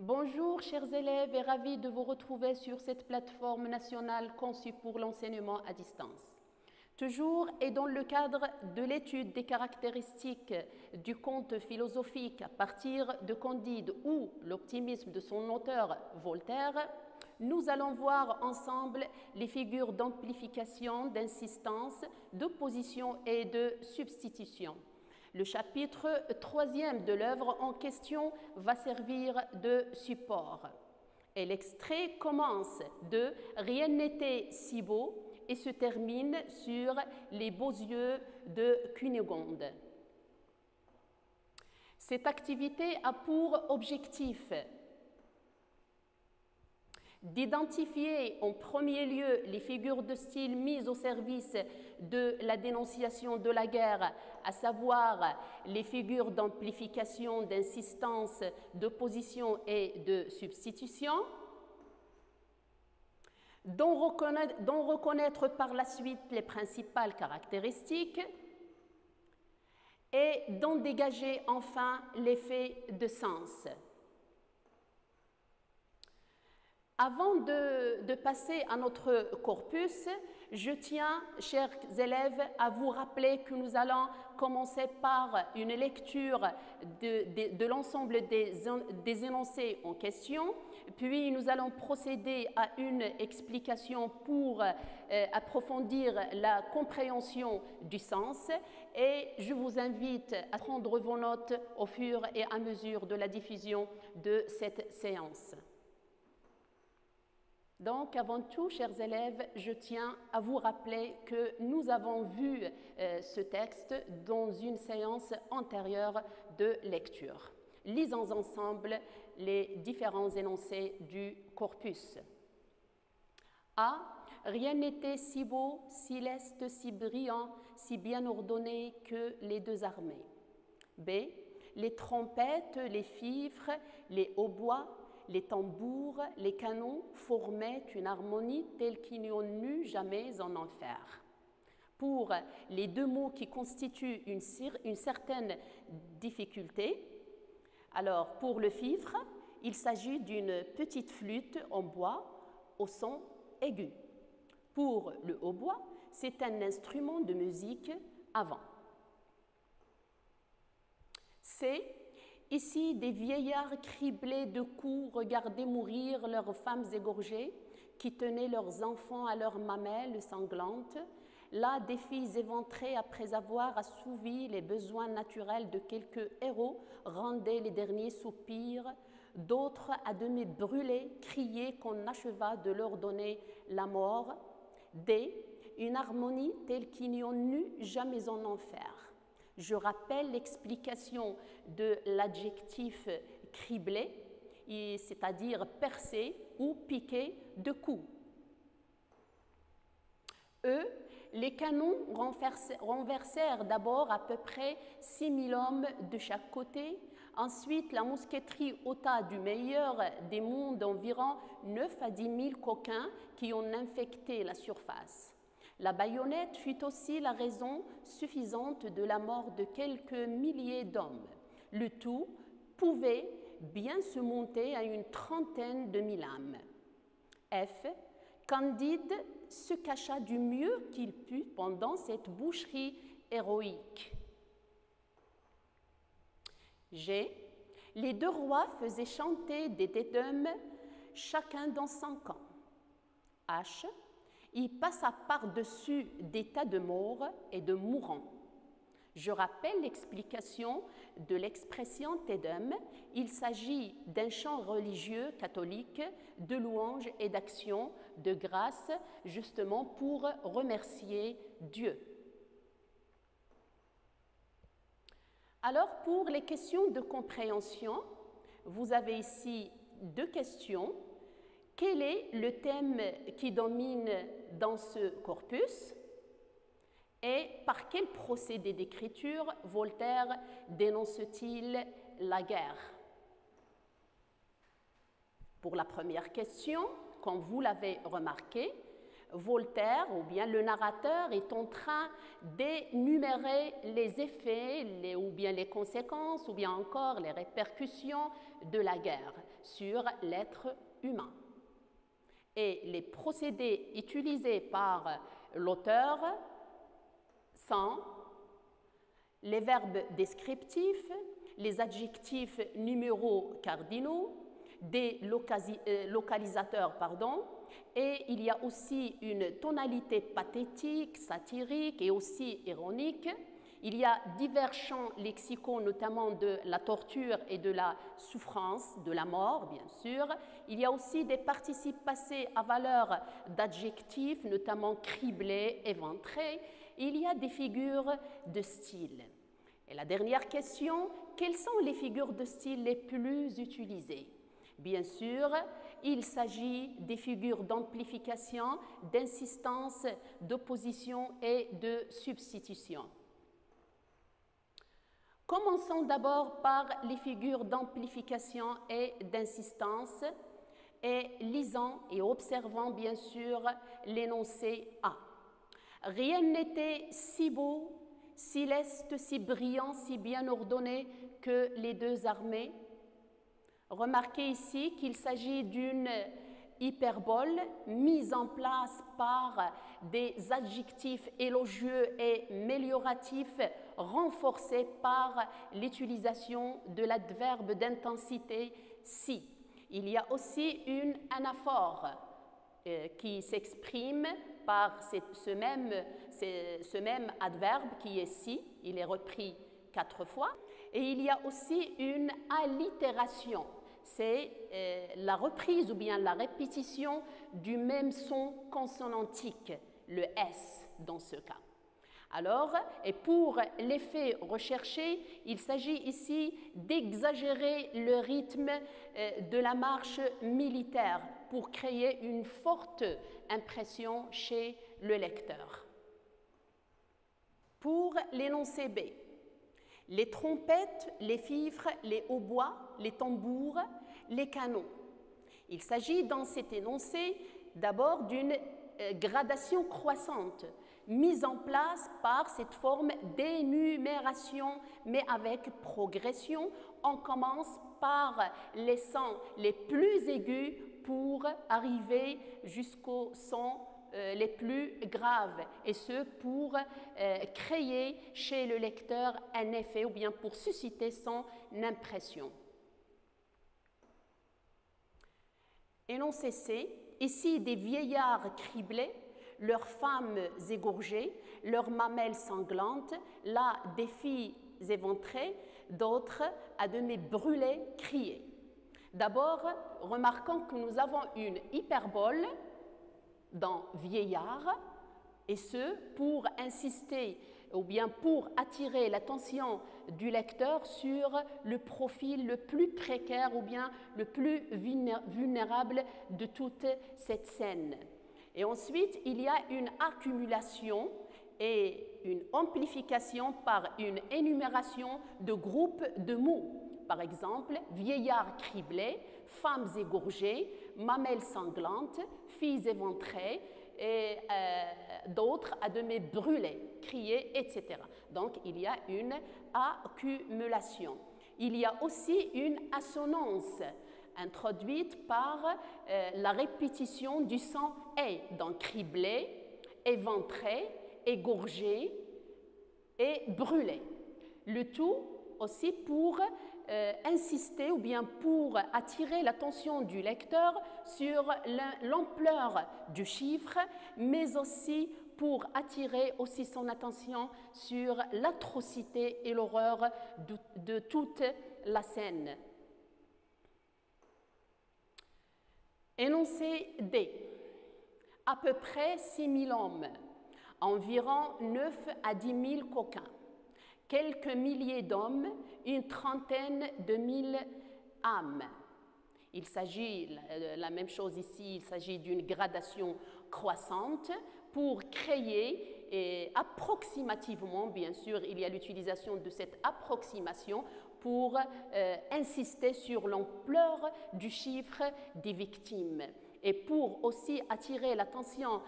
Bonjour chers élèves et ravis de vous retrouver sur cette plateforme nationale conçue pour l'enseignement à distance. Toujours et dans le cadre de l'étude des caractéristiques du conte philosophique à partir de Candide ou l'optimisme de son auteur Voltaire, nous allons voir ensemble les figures d'amplification, d'insistance, d'opposition et de substitution. Le chapitre 3e de l'œuvre en question va servir de support. Et l'extrait commence de « Rien n'était si beau » et se termine sur « Les beaux yeux de Cunégonde ». Cette activité a pour objectif d'identifier en premier lieu les figures de style mises au service de la dénonciation de la guerre, à savoir les figures d'amplification, d'insistance, d'opposition et de substitution, d'en reconnaître par la suite les principales caractéristiques et d'en dégager enfin l'effet de sens. Avant de passer à notre corpus, je tiens, chers élèves, à vous rappeler que nous allons commencer par une lecture de l'ensemble des énoncés en question, puis nous allons procéder à une explication pour approfondir la compréhension du sens et je vous invite à prendre vos notes au fur et à mesure de la diffusion de cette séance. Donc, avant tout, chers élèves, je tiens à vous rappeler que nous avons vu ce texte dans une séance antérieure de lecture. Lisons ensemble les différents énoncés du corpus. A. Rien n'était si beau, si leste, si brillant, si bien ordonné que les deux armées. B. Les trompettes, les fifres, les hautbois, les tambours, les canons formaient une harmonie telle qu'il n'y en eut jamais en enfer. Pour les deux mots qui constituent une certaine difficulté, alors pour le fifre, il s'agit d'une petite flûte en bois au son aigu. Pour le hautbois, c'est un instrument de musique à vent. C. Ici, des vieillards criblés de coups regardaient mourir leurs femmes égorgées, qui tenaient leurs enfants à leurs mamelles sanglantes. Là, des filles éventrées, après avoir assouvi les besoins naturels de quelques héros, rendaient les derniers soupirs. D'autres, à demi brûlés, criaient qu'on acheva de leur donner la mort. D. Une harmonie telle qu'il n'y en eut jamais en enfer. Je rappelle l'explication de l'adjectif criblé, c'est-à-dire percé ou piqué de coups. E. Les canons renversèrent d'abord à peu près 6000 hommes de chaque côté. Ensuite, la mousqueterie ôta du meilleur des mondes environ 9 à 10 000 coquins qui ont infecté la surface. La baïonnette fut aussi la raison suffisante de la mort de quelques milliers d'hommes. Le tout pouvait bien se monter à une trentaine de mille âmes. F. Candide se cacha du mieux qu'il put pendant cette boucherie héroïque. G. Les deux rois faisaient chanter des dédums, chacun dans son camp. H. Il passa par-dessus des tas de morts et de mourants. Je rappelle l'explication de l'expression Tédum. Il s'agit d'un chant religieux catholique de louange et d'action de grâce, justement pour remercier Dieu. Alors, pour les questions de compréhension, vous avez ici deux questions. Quel est le thème qui domine dans ce corpus et par quel procédé d'écriture Voltaire dénonce-t-il la guerre? Pour la première question, comme vous l'avez remarqué, Voltaire, ou bien le narrateur, est en train d'énumérer les effets, ou bien les conséquences, ou bien encore les répercussions de la guerre sur l'être humain. Et les procédés utilisés par l'auteur sont les verbes descriptifs, les adjectifs numéraux cardinaux, des localisateurs, et il y a aussi une tonalité pathétique, satirique et aussi ironique. Il y a divers champs lexicaux, notamment de la torture et de la souffrance, de la mort, bien sûr. Il y a aussi des participes passés à valeur d'adjectifs, notamment criblés, éventrés. Il y a des figures de style. Et la dernière question, quelles sont les figures de style les plus utilisées? Bien sûr, il s'agit des figures d'amplification, d'insistance, d'opposition et de substitution. Commençons d'abord par les figures d'amplification et d'insistance et lisons et observons bien sûr l'énoncé A. Rien n'était si beau, si leste, si brillant, si bien ordonné que les deux armées. Remarquez ici qu'il s'agit d'une hyperbole mise en place par des adjectifs élogieux et mélioratifs renforcés par l'utilisation de l'adverbe d'intensité si. Il y a aussi une anaphore qui s'exprime par ce même adverbe qui est si, il est repris 4 fois. Et il y a aussi une allitération. C'est la reprise ou bien la répétition du même son consonantique, le S dans ce cas. Alors, et pour l'effet recherché, il s'agit ici d'exagérer le rythme de la marche militaire pour créer une forte impression chez le lecteur. Pour l'énoncé B, les trompettes, les fifres, les hautbois, les tambours, les canons. Il s'agit dans cet énoncé d'abord d'une gradation croissante mise en place par cette forme d'énumération, mais avec progression. On commence par les sons les plus aigus pour arriver jusqu'aux sons les plus graves, et ce pour créer chez le lecteur un effet ou bien pour susciter son impression. Énoncé C, ici des vieillards criblés, leurs femmes égorgées, leurs mamelles sanglantes, là des filles éventrées, d'autres à demi brûlées, criées. D'abord, remarquons que nous avons une hyperbole dans vieillard, et ce pour insister ou bien pour attirer l'attention du lecteur sur le profil le plus précaire ou bien le plus vulnérable de toute cette scène. Et ensuite, il y a une accumulation et une amplification par une énumération de groupes de mots. Par exemple, vieillard criblé, femmes égorgées, mamelles sanglantes, filles éventrées, et d'autres à demi brûlées, criées, etc. Donc, il y a une accumulation. Il y a aussi une assonance introduite par la répétition du son « est », donc criblé, éventré, égorgé et brûlé. Le tout aussi pour insister ou bien pour attirer l'attention du lecteur sur l'ampleur du chiffre, mais aussi pour attirer aussi son attention sur l'atrocité et l'horreur de toute la scène. Énoncé D. À peu près 6 000 hommes, environ 9 à 10 000 coquins, quelques milliers d'hommes, une trentaine de 1000 âmes. Il s'agit, la même chose ici, il s'agit d'une gradation croissante pour créer, et approximativement, bien sûr, il y a l'utilisation de cette approximation pour insister sur l'ampleur du chiffre des victimes. Et pour aussi attirer l'attention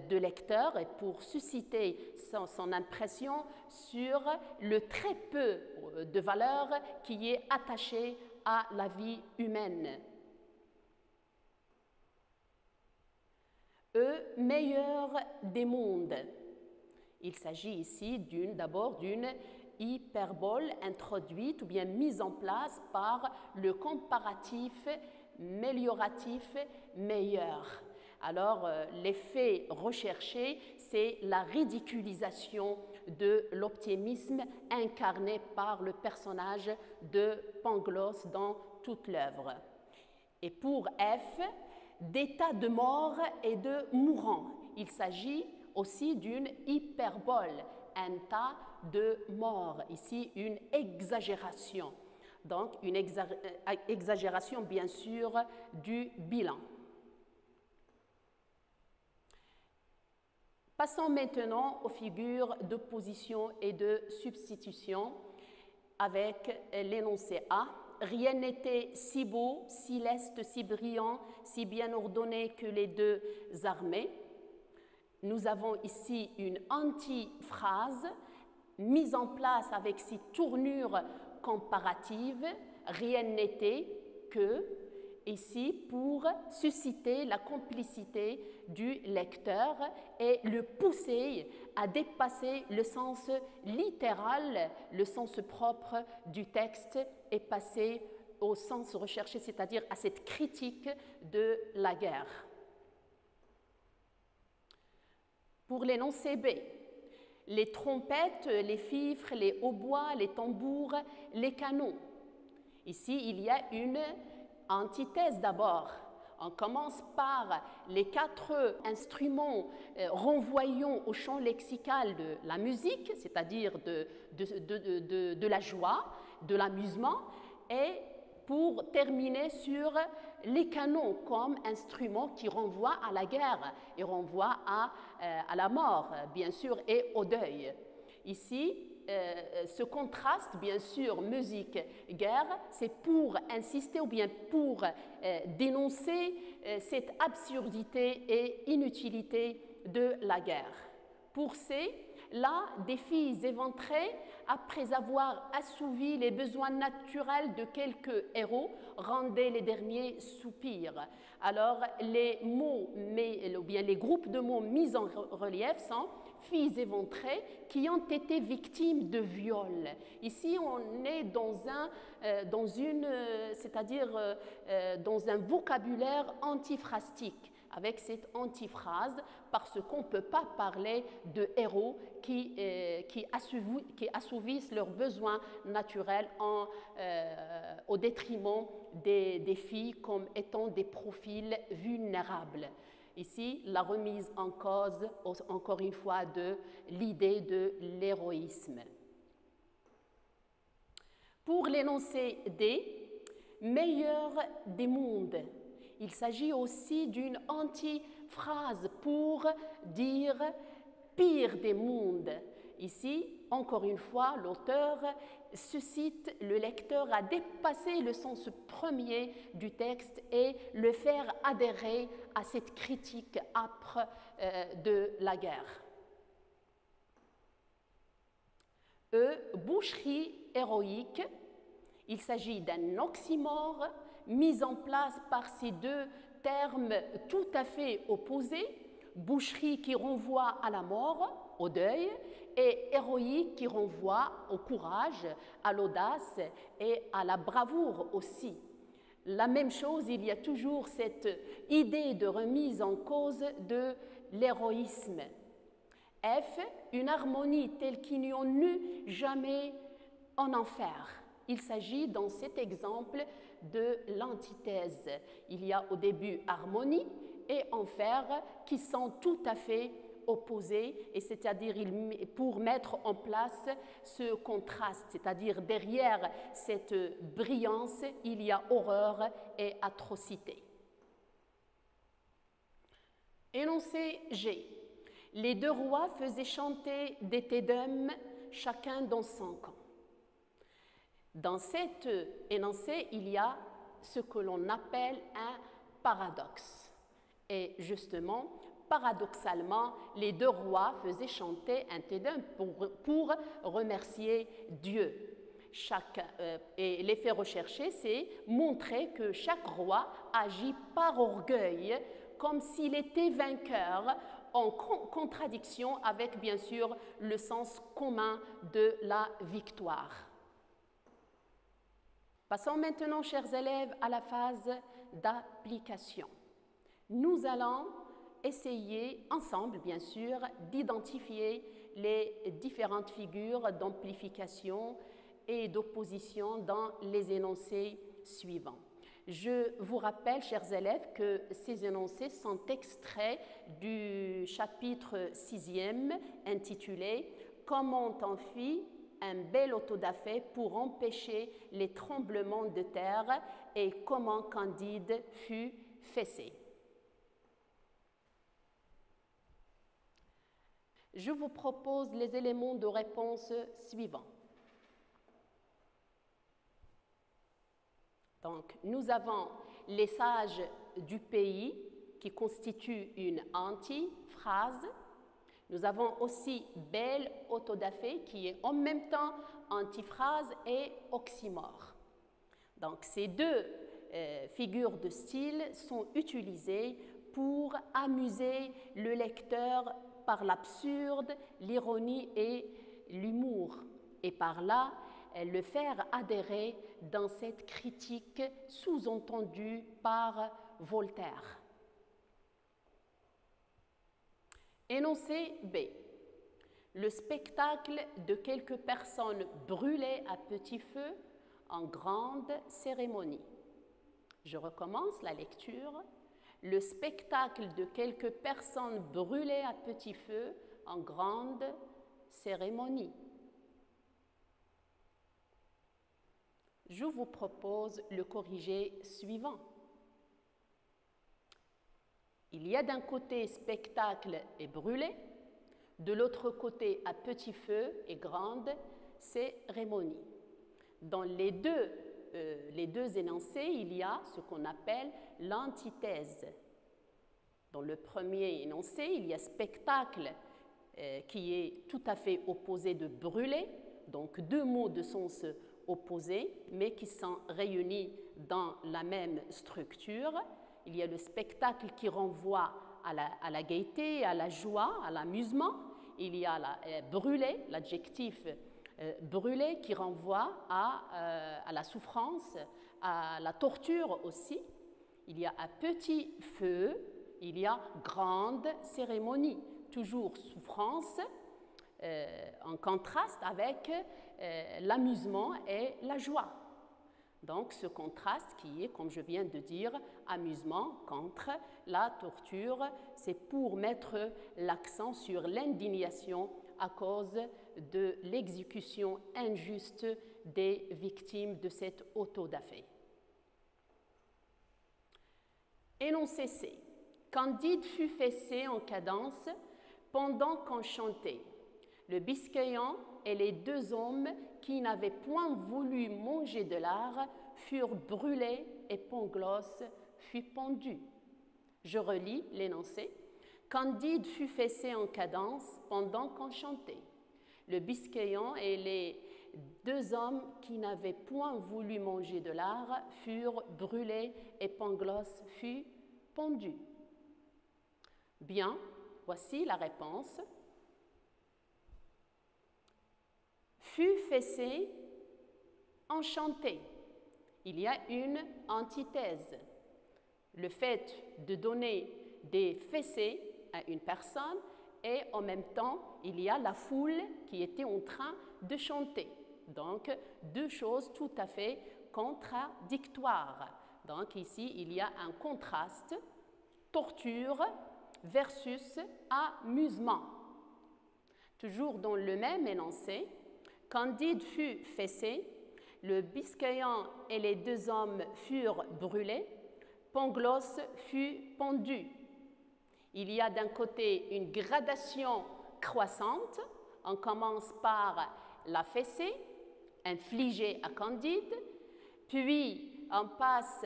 du lecteur et pour susciter son impression sur le très peu de valeur qui est attachée à la vie humaine. Meilleur des mondes. Il s'agit ici d'abord d'une hyperbole introduite ou bien mise en place par le comparatif mélioratif meilleur. Alors, l'effet recherché, c'est la ridiculisation de l'optimisme incarné par le personnage de Pangloss dans toute l'œuvre. Et pour F, d'état de mort et de mourant. Il s'agit aussi d'une hyperbole, un tas de mort, ici une exagération. Donc, une exagération, bien sûr, du bilan. Passons maintenant aux figures d'opposition et de substitution avec l'énoncé A. Rien n'était si beau, si leste, si brillant, si bien ordonné que les deux armées. Nous avons ici une antiphrase mise en place avec ses tournures comparatives. Rien n'était que, ici, pour susciter la complicité du lecteur et le pousser à dépasser le sens littéral, le sens propre du texte et passer au sens recherché, c'est-à-dire à cette critique de la guerre. Pour l'énoncé B, les trompettes, les fifres, les hautbois, les tambours, les canons. Ici, il y a une antithèse d'abord. On commence par les 4 instruments renvoyant au champ lexical de la musique, c'est-à-dire de la joie, de l'amusement, et pour terminer sur les canons comme instruments qui renvoient à la guerre et renvoient à la mort, bien sûr, et au deuil. Ici, ce contraste, bien sûr, musique-guerre, c'est pour insister ou bien pour dénoncer cette absurdité et inutilité de la guerre. Pour C, là, des filles éventrées, après avoir assouvi les besoins naturels de quelques héros, rendaient les derniers soupirs. Alors, les mots, ou bien les groupes de mots mis en relief sont filles éventrées qui ont été victimes de viol. Ici, on est dans un vocabulaire antiphrastique, avec cette antiphrase, parce qu'on ne peut pas parler de héros qui assouvissent leurs besoins naturels au détriment des filles comme étant des profils vulnérables. Ici, la remise en cause, encore une fois, de l'idée de l'héroïsme. Pour l'énoncé D, meilleur des mondes. Il s'agit aussi d'une antiphrase pour dire pire des mondes. Ici, encore une fois, l'auteur suscite le lecteur à dépasser le sens premier du texte et le faire adhérer à cette critique âpre de la guerre. Boucherie héroïque. Il s'agit d'un oxymore mis en place par ces deux termes tout à fait opposés, boucherie qui renvoie à la mort, au deuil, et héroïque qui renvoie au courage, à l'audace et à la bravoure aussi. La même chose, il y a toujours cette idée de remise en cause de l'héroïsme. F, une harmonie telle qu'il n'y en eut jamais en enfer. Il s'agit dans cet exemple de l'antithèse. Il y a au début harmonie et enfer qui sont tout à fait opposés, et c'est-à-dire pour mettre en place ce contraste, c'est-à-dire derrière cette brillance, il y a horreur et atrocité. Énoncé G. Les deux rois faisaient chanter des tédums, chacun dans son camp. Dans cet énoncé, il y a ce que l'on appelle un paradoxe. Et justement, paradoxalement, les deux rois faisaient chanter un Te Deum pour remercier Dieu. Et l'effet recherché, c'est montrer que chaque roi agit par orgueil, comme s'il était vainqueur, en contradiction avec, bien sûr, le sens commun de la victoire. Passons maintenant, chers élèves, à la phase d'application. Nous allons essayer ensemble, bien sûr, d'identifier les différentes figures d'amplification et d'opposition dans les énoncés suivants. Je vous rappelle, chers élèves, que ces énoncés sont extraits du chapitre 6e intitulé « Comment on fit un bel autodafé pour empêcher les tremblements de terre et comment Candide fut fessé ». Je vous propose les éléments de réponse suivants. Donc, nous avons les sages du pays qui constituent une antiphrase. Nous avons aussi bel autodafé qui est en même temps antiphrase et oxymore. Donc, ces deux figures de style sont utilisées pour amuser le lecteur par l'absurde, l'ironie et l'humour, et par là le faire adhérer dans cette critique sous-entendue par Voltaire. Énoncé B. Le spectacle de quelques personnes brûlées à petit feu en grande cérémonie. Je recommence la lecture. Le spectacle de quelques personnes brûlées à petit feu en grande cérémonie. Je vous propose le corrigé suivant. Il y a d'un côté spectacle et brûlé, de l'autre côté à petit feu et grande cérémonie. Dans les deux énoncés, il y a ce qu'on appelle l'antithèse. Dans le premier énoncé, il y a spectacle qui est tout à fait opposé de brûler, donc deux mots de sens opposés, mais qui sont réunis dans la même structure. Il y a le spectacle qui renvoie à la gaieté, à la joie, à l'amusement. Il y a brûler, l'adjectif brûler qui renvoie à la souffrance, à la torture aussi. Il y a un petit feu, il y a grande cérémonie, toujours souffrance, en contraste avec l'amusement et la joie. Donc ce contraste qui est, comme je viens de dire, amusement contre la torture, c'est pour mettre l'accent sur l'indignation à cause de l'exécution injuste des victimes de cet autodafé. Énoncé C. Candide fut fessé en cadence pendant qu'on chantait. Le Biscayan et les deux hommes qui n'avaient point voulu manger de lard furent brûlés et Pangloss fut pendu. Je relis l'énoncé. Candide fut fessé en cadence pendant qu'on chantait. Le Biscayan et les deux hommes qui n'avaient point voulu manger de lard furent brûlés et Pangloss fut pendu. Bien, voici la réponse. Fut fessé, enchanté. Il y a une antithèse. Le fait de donner des fessées à une personne et en même temps, il y a la foule qui était en train de chanter. Donc, deux choses tout à fait contradictoires. Donc, ici, il y a un contraste, torture versus amusement. Toujours dans le même énoncé, Candide fut fessé, le Biscayan et les deux hommes furent brûlés, Pangloss fut pendu. Il y a d'un côté une gradation croissante, on commence par la fessée, infligée à Candide, puis on passe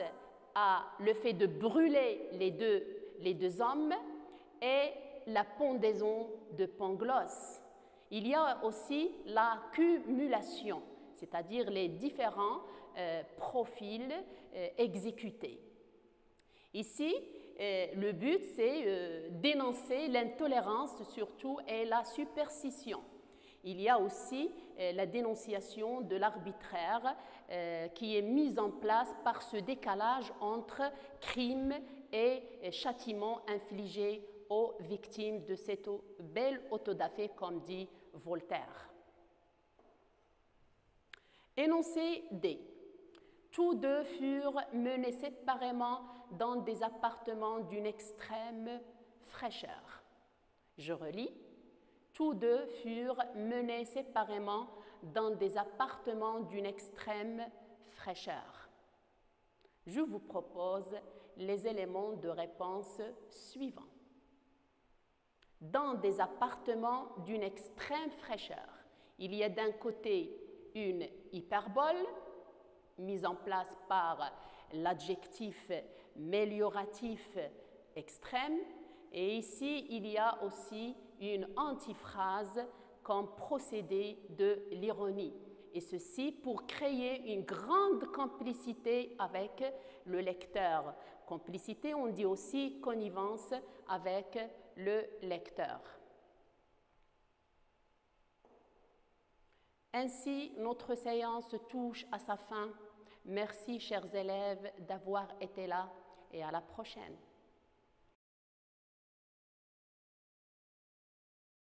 à le fait de brûler les deux les deux hommes et la pendaison de Pangloss. Il y a aussi la cumulation, c'est-à-dire les différents profils exécutés. Ici, le but, c'est dénoncer l'intolérance surtout et la superstition. Il y a aussi la dénonciation de l'arbitraire qui est mise en place par ce décalage entre crime et châtiment infligé aux victimes de cette belle autodafé, comme dit Voltaire. Énoncé D. Tous deux furent menés séparément dans des appartements d'une extrême fraîcheur. Je relis. Tous deux furent menés séparément dans des appartements d'une extrême fraîcheur. Je vous propose les éléments de réponse suivants. Dans des appartements d'une extrême fraîcheur, il y a d'un côté une hyperbole mise en place par l'adjectif mélioratif extrême, et ici il y a aussi une antiphrase comme procédé de l'ironie, et ceci pour créer une grande complicité avec le lecteur. Complicité, on dit aussi connivence avec le lecteur. Ainsi, notre séance touche à sa fin. Merci, chers élèves, d'avoir été là et à la prochaine.